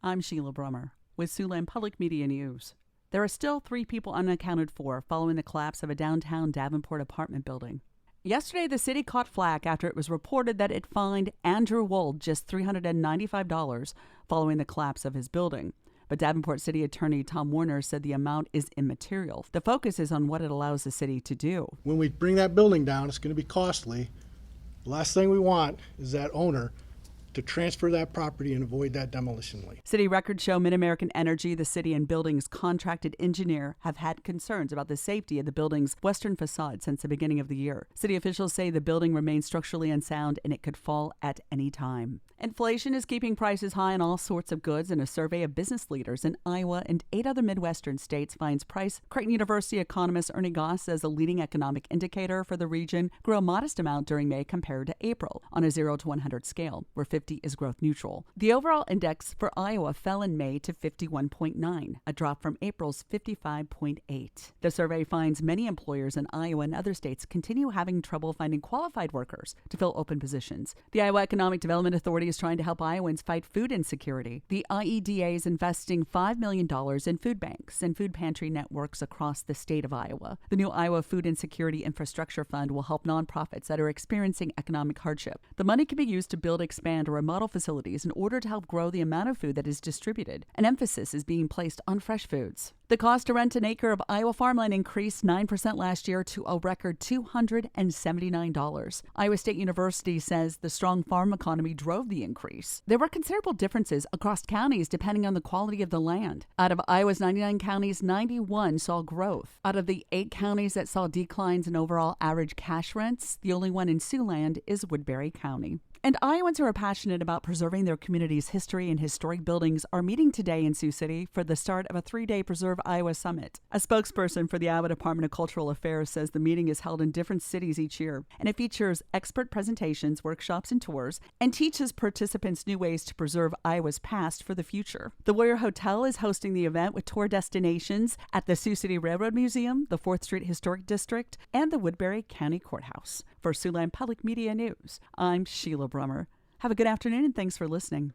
I'm Sheila Brummer with Siouxland Public Media News. There are still 3 people unaccounted for following the collapse of a downtown Davenport apartment building. Yesterday, the city caught flack after it was reported that it fined Andrew Wold just $395 following the collapse of his building. But Davenport City Attorney Tom Warner said the amount is immaterial. The focus is on what it allows the city to do. When we bring that building down, it's going to be costly. The last thing we want is that owner to transfer that property and avoid that demolition lien. City records show Mid-American Energy, the city and building's contracted engineer, have had concerns about the safety of the building's western facade since the beginning of the year. City officials say the building remains structurally unsound and it could fall at any time. Inflation is keeping prices high on all sorts of goods, and a survey of business leaders in Iowa and 8 other Midwestern states finds price. Creighton University economist Ernie Goss says the leading economic indicator for the region grew a modest amount during May compared to April on a 0 to 100 scale, where 50 is growth neutral. The overall index for Iowa fell in May to 51.9, a drop from April's 55.8. The survey finds many employers in Iowa and other states continue having trouble finding qualified workers to fill open positions. The Iowa Economic Development Authority is trying to help Iowans fight food insecurity. The IEDA is investing $5 million in food banks and food pantry networks across the state of Iowa. The new Iowa Food Insecurity Infrastructure Fund will help nonprofits that are experiencing economic hardship. The money can be used to build, expand, or remodel facilities in order to help grow the amount of food that is distributed. An emphasis is being placed on fresh foods. The cost to rent an acre of Iowa farmland increased 9% last year to a record $279. Iowa State University says the strong farm economy drove the increase. There were considerable differences across counties depending on the quality of the land. Out of Iowa's 99 counties, 91 saw growth. Out of the 8 counties that saw declines in overall average cash rents, the only one in Siouxland is Woodbury County. And Iowans who are passionate about preserving their community's history and historic buildings are meeting today in Sioux City for the start of a 3-day Preserve Iowa Summit. A spokesperson for the Iowa Department of Cultural Affairs says the meeting is held in different cities each year, and it features expert presentations, workshops, and tours, and teaches participants new ways to preserve Iowa's past for the future. The Warrior Hotel is hosting the event with tour destinations at the Sioux City Railroad Museum, the 4th Street Historic District, and the Woodbury County Courthouse. For Siouxland Public Media News, I'm Sheila Brummer. Have a good afternoon and thanks for listening.